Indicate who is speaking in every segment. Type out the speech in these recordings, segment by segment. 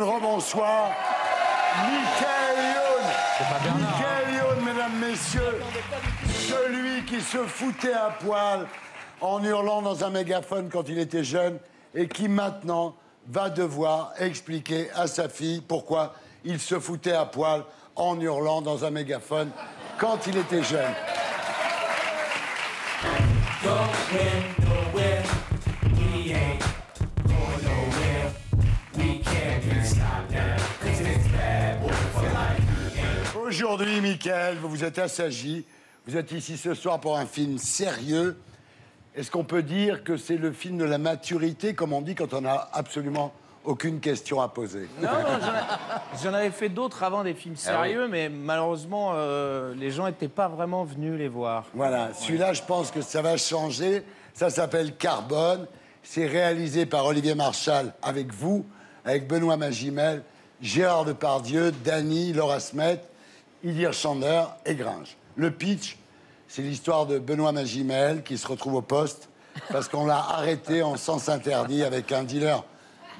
Speaker 1: une robe en soie. Michael Youn.
Speaker 2: C'est pas Bernard.
Speaker 1: Michael Youn, mesdames, messieurs. Celui qui se foutait à poil en hurlant dans un mégaphone quand il était jeune et qui maintenant va devoir expliquer à sa fille pourquoi il se foutait à poil en hurlant dans un mégaphone quand il était jeune. Aujourd'hui, Michael, vous vous êtes assagi. Vous êtes ici ce soir pour un film sérieux. Est-ce qu'on peut dire que c'est le film de la maturité, comme on dit quand on n'a absolument aucune question à poser?
Speaker 3: Non, j'en avais fait d'autres avant, des films sérieux, mais malheureusement, les gens n'étaient pas vraiment venus les voir.
Speaker 1: Voilà, celui-là, je pense que ça va changer. Ça s'appelle Carbone. C'est réalisé par Olivier Marchal avec vous, avec Benoît Magimel, Gérard Depardieu, Dany, Laura Smet, Idir Chander et Gringe. Le pitch, c'est l'histoire de Benoît Magimel qui se retrouve au poste parce qu'on l'a arrêté en sens interdit avec un dealer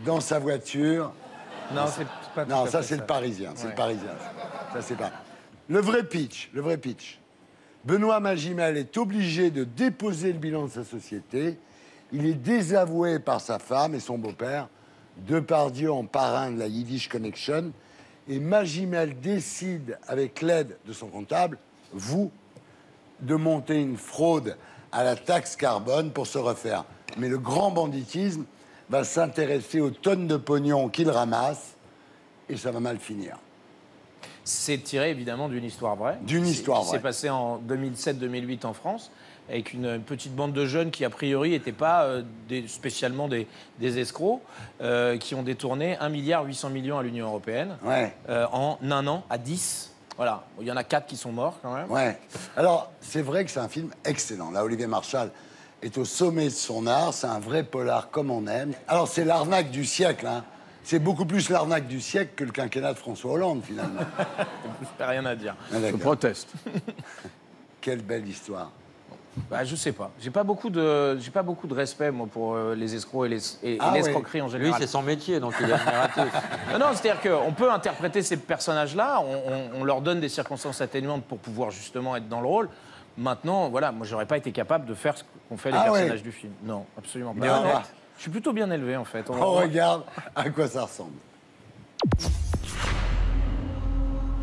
Speaker 1: dans sa voiture.
Speaker 3: Non, c'est pas tout
Speaker 1: Non,
Speaker 3: à
Speaker 1: ça
Speaker 3: fait
Speaker 1: c'est le Parisien, c'est
Speaker 3: Ouais.
Speaker 1: le Parisien. Ça c'est pas. Le vrai pitch. Benoît Magimel est obligé de déposer le bilan de sa société. Il est désavoué par sa femme et son beau-père, Depardieu en parrain de la Yiddish Connection. Et Magimel décide, avec l'aide de son comptable, vous, de monter une fraude à la taxe carbone pour se refaire. Mais le grand banditisme va s'intéresser aux tonnes de pognon qu'il ramasse et ça va mal finir.
Speaker 3: C'est tiré évidemment d'une histoire vraie.
Speaker 1: D'une histoire
Speaker 3: Qui
Speaker 1: vraie.
Speaker 3: s'est passé en 2007-2008 en France, avec une petite bande de jeunes qui, a priori, n'étaient pas spécialement des escrocs, qui ont détourné 1,8 milliard à l'Union européenne
Speaker 1: Ouais.
Speaker 3: en un an à 10. Voilà. Il y en a 4 qui sont morts quand même.
Speaker 1: Ouais. Alors, c'est vrai que c'est un film excellent. Là, Olivier Marchal est au sommet de son art. C'est un vrai polar comme on aime. Alors, c'est l'arnaque du siècle, hein. C'est beaucoup plus l'arnaque du siècle que le quinquennat de François Hollande, finalement.
Speaker 3: Rien à dire.
Speaker 1: Ah, d'accord.
Speaker 2: Je proteste.
Speaker 1: Quelle belle histoire.
Speaker 3: Bah, je sais pas. J'ai pas beaucoup de respect, moi, pour les escrocs et
Speaker 1: Ah,
Speaker 3: l'escroquerie en
Speaker 4: Lui,
Speaker 3: général.
Speaker 4: c'est son métier, donc il est admiratif.
Speaker 3: Non, c'est-à-dire qu'on peut interpréter ces personnages-là, on leur donne des circonstances atténuantes pour pouvoir justement être dans le rôle. Maintenant, voilà, moi, j'aurais pas été capable de faire ce qu'ont fait les
Speaker 1: Ah ouais.
Speaker 3: personnages du film. Non, absolument pas.
Speaker 1: Bien
Speaker 3: Honnête.
Speaker 1: honnête.
Speaker 3: Je suis plutôt bien élevé, en fait.
Speaker 1: On regarde à quoi ça ressemble.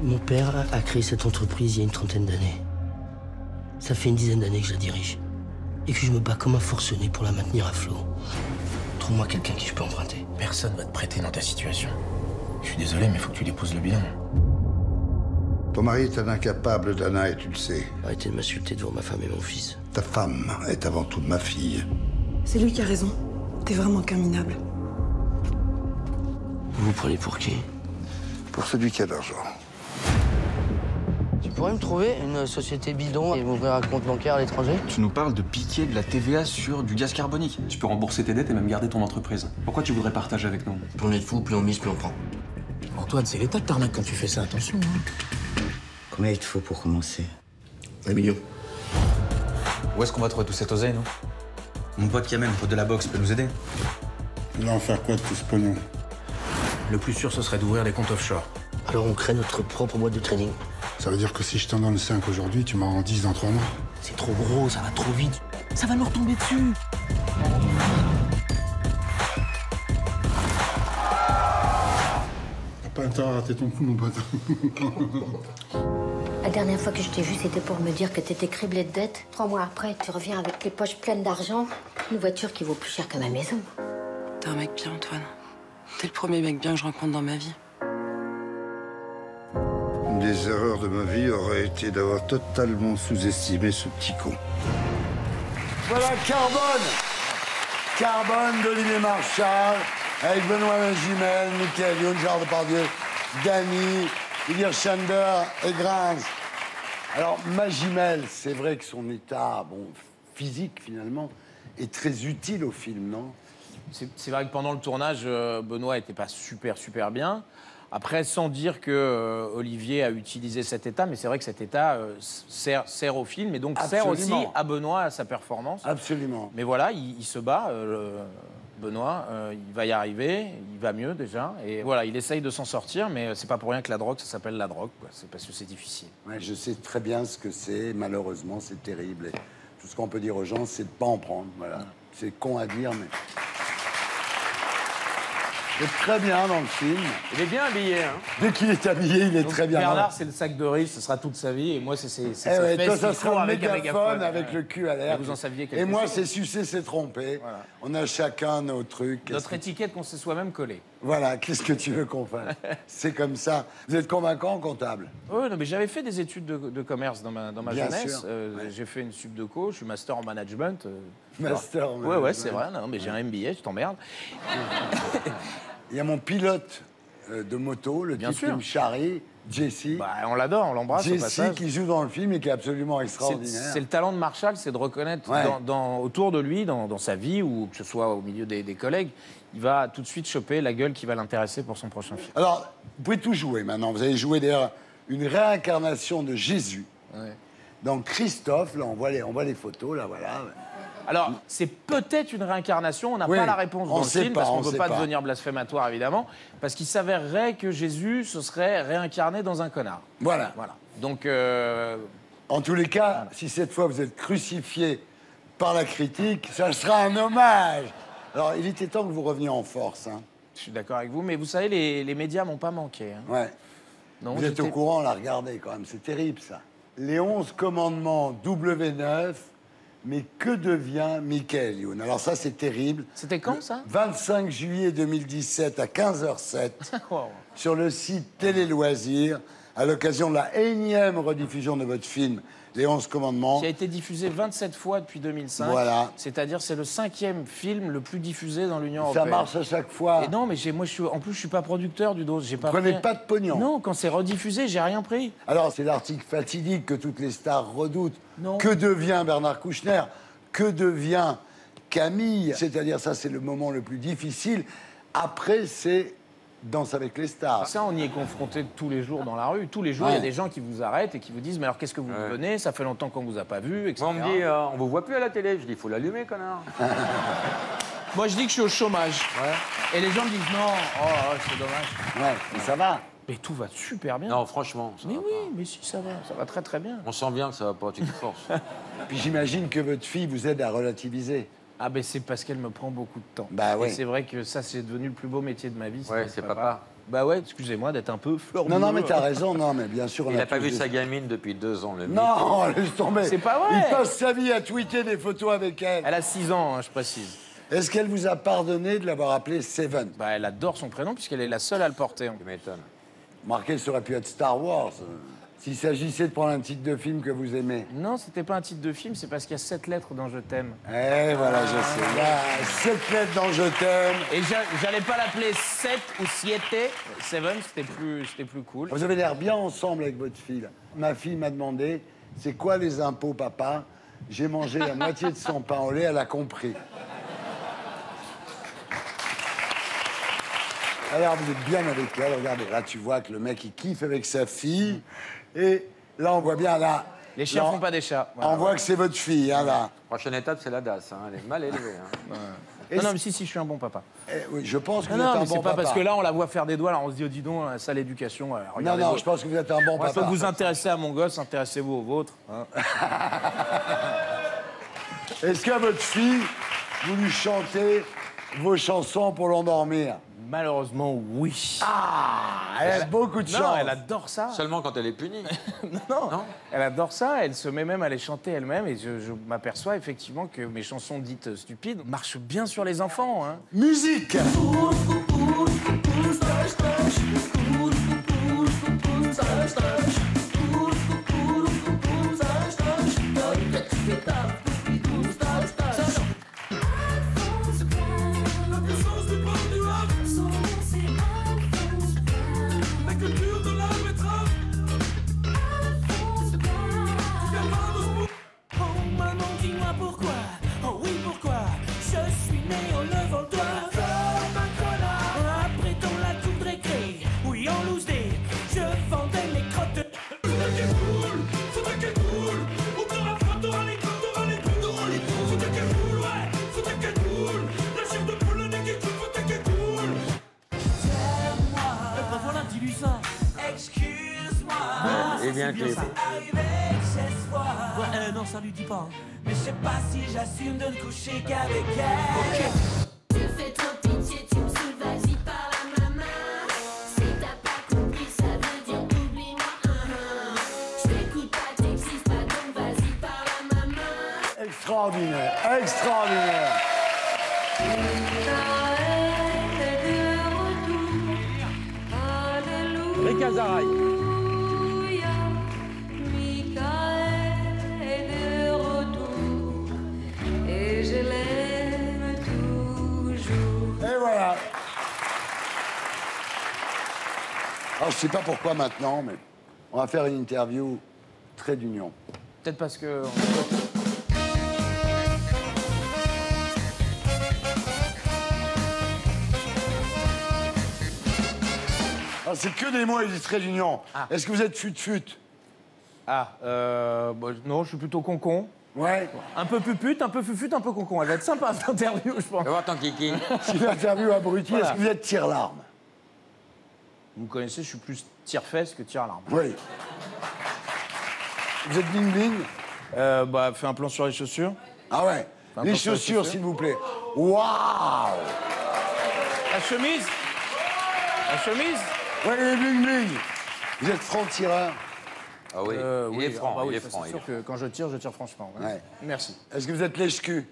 Speaker 5: Mon père a créé cette entreprise il y a une trentaine d'années. Ça fait une dizaine d'années que je la dirige. Et que je me bats comme un forcené pour la maintenir à flot. Trouve-moi quelqu'un qui je peux emprunter.
Speaker 6: Personne va te prêter dans ta situation. Je suis désolé, mais il faut que tu déposes le bilan.
Speaker 7: Ton mari est un incapable, Dana, et tu le sais.
Speaker 5: Arrêtez de m'insulter devant ma femme et mon fils.
Speaker 7: Ta femme est avant tout ma fille.
Speaker 8: C'est lui qui a raison. T'es vraiment qu'un minable.
Speaker 5: Vous vous prenez pour qui?
Speaker 7: Pour celui qui a de l'argent.
Speaker 5: Tu pourrais me trouver une société bidon et m'ouvrir un compte bancaire à l'étranger?
Speaker 9: Tu nous parles de piquer de la TVA sur du gaz carbonique. Tu peux rembourser tes dettes et même garder ton entreprise. Pourquoi tu voudrais partager avec nous?
Speaker 5: Plus on est de fous, plus on mise, plus on prend.
Speaker 6: Antoine, c'est l'État de t'arnaque quand tu fais ça, attention.
Speaker 10: Combien il te faut pour commencer?
Speaker 6: 1 million.
Speaker 9: Où est-ce qu'on va trouver tout cet oseille, nous? Mon pote Kamel, pote de la boxe, peut nous aider?
Speaker 7: Il va en faire quoi de tout ce pognon?
Speaker 6: Le plus sûr, ce serait d'ouvrir des comptes offshore.
Speaker 5: Alors on crée notre propre boîte de trading.
Speaker 7: Ça veut dire que si je t'en donne 5 aujourd'hui, tu m'en rends 10 dans 3 mois?
Speaker 5: C'est trop gros, ça va trop vite. Ça va leur tomber dessus.
Speaker 7: T'as pas intérêt à rater ton coup, mon pote.
Speaker 11: La dernière fois que je t'ai vu, c'était pour me dire que t'étais criblé de dettes. 3 mois après, tu reviens avec les poches pleines d'argent. Une voiture qui vaut plus cher que ma maison.
Speaker 8: T'es un mec bien, Antoine. T'es le premier mec bien que je rencontre dans ma vie.
Speaker 7: Une des erreurs de ma vie aurait été d'avoir totalement sous-estimé ce petit con.
Speaker 1: Voilà Carbone. Carbone d'Olivier Marchal, avec Benoît Magimel, Michael Youn, Gérard Depardieu, Dany, Idir Chander et Gringe. Alors, Magimel, c'est vrai que son état, physique, finalement, est très utile au film, non?
Speaker 3: C'est vrai que pendant le tournage, Benoît n'était pas super bien. Après, sans dire que Olivier a utilisé cet état, mais c'est vrai que cet état sert au film et donc sert aussi
Speaker 1: Absolument.
Speaker 3: à Benoît, à sa performance.
Speaker 1: Absolument.
Speaker 3: Mais voilà, il se bat. Benoît, il va y arriver, il va mieux déjà. Et voilà, il essaye de s'en sortir, mais c'est pas pour rien que la drogue, ça s'appelle la drogue, quoi. C'est parce que c'est difficile.
Speaker 1: Ouais, je sais très bien ce que c'est, malheureusement, c'est terrible. Et tout ce qu'on peut dire aux gens, c'est de pas en prendre, voilà. C'est con à dire, mais... Il est très bien dans le film.
Speaker 4: Il est bien habillé, hein.
Speaker 1: Dès qu'il est habillé, il est
Speaker 3: Donc,
Speaker 1: très bien.
Speaker 3: Bernard, c'est le sac de riz, ce sera toute sa vie. Et moi, c'est ses
Speaker 1: ouais, toi,
Speaker 3: fesses
Speaker 1: ça
Speaker 3: qui
Speaker 1: sera
Speaker 3: courent
Speaker 1: le
Speaker 3: avec un
Speaker 1: mégaphone avec le cul à l'air.
Speaker 3: Vous en saviez quelque
Speaker 1: Et moi,
Speaker 3: chose.
Speaker 1: c'est sucer, c'est tromper.
Speaker 3: Voilà.
Speaker 1: On a chacun nos trucs.
Speaker 3: Notre étiquette qu'on s'est soi-même collée.
Speaker 1: Voilà, qu'est-ce que tu veux qu'on fasse? C'est comme ça. Vous êtes convaincant, comptable?
Speaker 3: Oui, non, mais j'avais fait des études de commerce dans ma
Speaker 1: Bien
Speaker 3: jeunesse.
Speaker 1: sûr.
Speaker 3: J'ai fait une sup de co, je suis master en management.
Speaker 1: Master en
Speaker 3: Ouais,
Speaker 1: management.
Speaker 3: ouais, c'est vrai. Non, mais j'ai un MBA, je t'emmerde.
Speaker 1: Il y a mon pilote de moto, le
Speaker 3: Bien
Speaker 1: type
Speaker 3: sûr.
Speaker 1: qui me charrie, Jesse.
Speaker 3: Bah, on l'adore, on l'embrasse au
Speaker 1: Jesse
Speaker 3: passage.
Speaker 1: qui joue dans le film et qui est absolument extraordinaire.
Speaker 3: C'est le talent de Marshall, c'est de reconnaître
Speaker 1: Ouais.
Speaker 3: autour de lui, dans sa vie, ou que ce soit au milieu des collègues, il va tout de suite choper la gueule qui va l'intéresser pour son prochain film.
Speaker 1: Alors, vous pouvez tout jouer maintenant. Vous avez joué d'ailleurs une réincarnation de Jésus.
Speaker 3: Ouais.
Speaker 1: Donc Christophe, là, on voit les photos, là, voilà.
Speaker 3: Alors, c'est peut-être une réincarnation, on n'a
Speaker 1: Oui,
Speaker 3: pas la réponse
Speaker 1: on
Speaker 3: dans le
Speaker 1: sait
Speaker 3: film,
Speaker 1: pas,
Speaker 3: parce qu'on
Speaker 1: on
Speaker 3: ne veut
Speaker 1: sait
Speaker 3: pas
Speaker 1: pas.
Speaker 3: devenir blasphématoire, évidemment, parce qu'il s'avérerait que Jésus se serait réincarné dans un connard.
Speaker 1: Voilà.
Speaker 3: Voilà. Donc,
Speaker 1: En tous les cas, si cette fois vous êtes crucifié par la critique, ça sera un hommage. Alors, il était temps que vous reveniez en force. Hein.
Speaker 3: je suis d'accord avec vous, mais vous savez, les médias m'ont pas manqué. Hein.
Speaker 1: Ouais.
Speaker 3: Non,
Speaker 1: Vous êtes au courant, on l'a regardé quand même. C'est terrible, ça. Les 11 commandements W9, mais que devient Michael Youn? Alors ça, c'est terrible.
Speaker 3: C'était quand, ça
Speaker 1: 25 juillet 2017 à 15h07
Speaker 3: Wow.
Speaker 1: sur le site Télé Loisirs, à l'occasion de la énième rediffusion de votre film Les 11 commandements.
Speaker 3: Qui a été diffusé 27 fois depuis 2005.
Speaker 1: Voilà.
Speaker 3: C'est-à-dire, c'est le 5e film le plus diffusé dans l'Union
Speaker 1: Ça
Speaker 3: européenne.
Speaker 1: marche à chaque fois.
Speaker 3: Et non, mais moi, en plus, je suis pas producteur du dos. J'ai pas
Speaker 1: Vous prenez
Speaker 3: pris-
Speaker 1: pas de pognon.
Speaker 3: Non, quand c'est rediffusé, j'ai rien pris.
Speaker 1: Alors, c'est l'article fatidique que toutes les stars redoutent.
Speaker 3: Non.
Speaker 1: Que devient Bernard Kouchner? Que devient Camille? C'est-à-dire, ça, c'est le moment le plus difficile. Après, c'est Danse avec les stars.
Speaker 3: Ça, on y est confronté tous les jours dans la rue. Tous les jours, il y a des gens qui vous arrêtent et qui vous disent « Mais alors, qu'est-ce que vous devenez? Ça fait longtemps qu'on vous a pas vu, etc. »
Speaker 4: Moi, on me dit, on vous voit plus à la télé. Je dis, il faut l'allumer, connard.
Speaker 3: Moi, je dis que je suis au chômage. Et les gens me disent « Non, c'est dommage.
Speaker 1: Ouais, mais ça va. »
Speaker 3: Mais tout va super bien.
Speaker 4: Non, franchement. Ça
Speaker 3: mais
Speaker 4: va
Speaker 3: oui,
Speaker 4: pas.
Speaker 3: mais si, ça va très très bien.
Speaker 4: On sent bien que ça va pas, tu te forces.
Speaker 1: Puis j'imagine que votre fille vous aide à relativiser.
Speaker 3: Ah ben c'est parce qu'elle me prend beaucoup de temps.
Speaker 1: Bah oui.
Speaker 3: Et c'est vrai que ça, c'est devenu le plus beau métier de ma vie.
Speaker 4: Ouais,
Speaker 3: d'être
Speaker 4: c'est papa.
Speaker 3: Bah ouais, excusez-moi d'être un peu fleur
Speaker 1: Non, non,
Speaker 3: bleue.
Speaker 1: mais t'as raison. Non, mais bien sûr, on
Speaker 4: Il
Speaker 1: a
Speaker 4: n'a pas
Speaker 1: tous
Speaker 4: vu
Speaker 1: des-
Speaker 4: sa gamine depuis 2 ans, le mythe.
Speaker 1: Non, laisse tomber.
Speaker 3: C'est pas vrai.
Speaker 1: Il passe sa vie à tweeter des photos avec elle.
Speaker 3: Elle a 6 ans, hein, je précise.
Speaker 1: Est-ce qu'elle vous a pardonné de l'avoir appelée Seven?
Speaker 3: Bah elle adore son prénom puisqu'elle est la seule à le porter.
Speaker 4: Tu m'étonnes.
Speaker 1: Marqué, ça aurait pu être Star Wars. S'il s'agissait de prendre un titre de film que vous aimez.
Speaker 3: Non, c'était pas un titre de film, c'est parce qu'il y a 7 lettres dans Je t'aime.
Speaker 1: Eh, voilà, je sais. Là, 7 lettres dans Je t'aime.
Speaker 3: Et j'allais pas l'appeler 7 ou 7. Seven, c'était plus cool.
Speaker 1: Vous avez l'air bien ensemble avec votre fille. Là. Ma fille m'a demandé, c'est quoi les impôts, papa? J'ai mangé la moitié de son pain au lait, elle a compris. Alors, vous êtes bien avec elle. Regardez, là, tu vois que le mec, il kiffe avec sa fille. Et là, on voit bien, là...
Speaker 3: Les chiens
Speaker 1: là,
Speaker 3: font pas des chats. Voilà.
Speaker 1: On voit que c'est votre fille, hein, là.
Speaker 4: Prochaine étape, c'est la DAS. Hein. Elle est mal élevée. Hein.
Speaker 1: Et
Speaker 3: Non, mais si, je suis un bon papa.
Speaker 1: oui, je pense que
Speaker 3: Non,
Speaker 1: vous êtes
Speaker 3: non,
Speaker 1: un
Speaker 3: mais
Speaker 1: bon
Speaker 3: c'est pas
Speaker 1: papa.
Speaker 3: parce que là, on la voit faire des doigts, alors on se dit, oh, dis donc, sale éducation.
Speaker 1: Non,
Speaker 3: Regardez
Speaker 1: non,
Speaker 3: vous.
Speaker 1: je pense que vous êtes un bon
Speaker 3: Plutôt
Speaker 1: papa.
Speaker 3: que vous intéressez à mon gosse, intéressez-vous au vôtre. Hein.
Speaker 1: Est-ce qu'à votre fille, vous lui chantez vos chansons pour l'endormir?
Speaker 3: Malheureusement, oui.
Speaker 1: Ah, elle a beaucoup de chance.
Speaker 3: Non, elle adore ça.
Speaker 4: Seulement quand elle est punie.
Speaker 3: Non,
Speaker 4: Non.
Speaker 3: elle adore ça. Elle se met même à les chanter elle-même. Et je m'aperçois effectivement que mes chansons dites stupides marchent bien sur les enfants. Hein.
Speaker 1: Musique.
Speaker 2: Oh maman, dis-moi pourquoi. Oh oui, pourquoi. Je suis né en levant le doigt. Comme un connard. Après dans la cour de récré. Oui, en loose day. Je vendais mes crottes. Faudrait qu'elle roule. Faudrait qu'elle roule. Ou dans la flotte, t'auras les coups, t'auras les coups, t'auras les coups. Faudrait qu'elle roule, ouais. Faudrait qu'elle roule. La chair de poule, le nez
Speaker 4: Et bien clip.
Speaker 2: Ouais, non, ça lui dit pas. Mais je sais pas si j'assume de ne coucher qu'avec elle.
Speaker 12: Tu fais trop pitié, tu me saoules, vas-y par la maman. Si t'as pas compris, ça veut dire oublie-moi. Je t'écoute pas, t'existes pas, donc vas-y par la maman.
Speaker 1: Extraordinaire, extraordinaire.
Speaker 4: Rick Azaray.
Speaker 1: Et voilà. Alors, je sais pas pourquoi maintenant, mais on va faire une interview très d'union.
Speaker 3: Peut-être parce que...
Speaker 1: Alors, c'est que des mots, ils disent très d'union.
Speaker 3: Ah.
Speaker 1: Est-ce que vous êtes fut-fut?
Speaker 3: Non, je suis plutôt concon.
Speaker 1: Ouais.
Speaker 3: Un peu pupute, un peu fufute, un peu concon. Elle va être sympa, cette interview, je pense.
Speaker 4: Fais voir ton kiki.
Speaker 1: Si l'interview abrutie,
Speaker 3: Voilà.
Speaker 1: est-ce que vous êtes tire-larme?
Speaker 3: Vous me connaissez, je suis plus tire-fesse que tire-larme.
Speaker 1: Oui. Vous êtes bling-bling?
Speaker 3: Fais un plan sur les chaussures.
Speaker 1: Ah ouais.
Speaker 3: Un
Speaker 1: Les
Speaker 3: peu sur les
Speaker 1: chaussures,
Speaker 3: chaussures.
Speaker 1: s'il vous plaît. Waouh!
Speaker 3: La chemise. La chemise.
Speaker 1: Ouais, les bling-bling. Vous êtes franc-tireur?
Speaker 4: Ah oui, il est franc, il est
Speaker 3: ça,
Speaker 4: franc.
Speaker 3: c'est
Speaker 4: il
Speaker 3: sûr
Speaker 4: est
Speaker 3: que quand je tire franchement. Ouais.
Speaker 1: Ouais.
Speaker 3: Merci.
Speaker 1: Est-ce que vous êtes lèche-cul?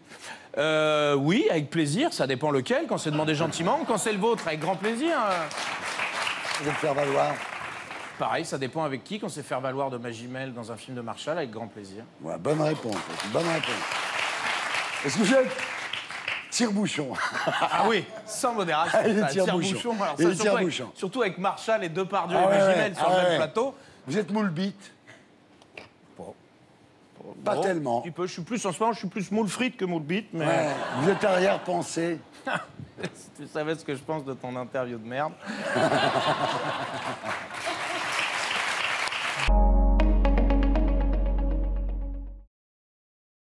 Speaker 3: Oui, avec plaisir, ça dépend lequel, quand c'est demandé gentiment. Quand c'est le vôtre, avec grand plaisir.
Speaker 1: Vous êtes faire valoir?
Speaker 3: Pareil, ça dépend avec qui. Quand c'est faire valoir de Magimel dans un film de Marshall, avec grand plaisir.
Speaker 1: Ouais, bonne réponse. Bonne réponse. Est-ce que vous êtes tire-bouchon?
Speaker 3: Ah oui, sans modération.
Speaker 1: Il est
Speaker 3: ça,
Speaker 1: tire-bouchon.
Speaker 3: Alors,
Speaker 1: Il
Speaker 3: ça,
Speaker 1: est tire-bouchon.
Speaker 3: surtout avec Marshall et Depardieu
Speaker 1: Ah
Speaker 3: et
Speaker 1: ouais,
Speaker 3: Magimel
Speaker 1: ouais,
Speaker 3: sur
Speaker 1: ah
Speaker 3: le
Speaker 1: ouais.
Speaker 3: même plateau.
Speaker 1: Vous êtes moule-bite? Pas
Speaker 3: Bon,
Speaker 1: tellement.
Speaker 3: Un petit peu. Je suis plus, en ce moment, je suis plus moule frite que moule bite, mais...
Speaker 1: Ouais. Vous êtes arrière-pensée?
Speaker 3: Si tu savais ce que je pense de ton interview de merde.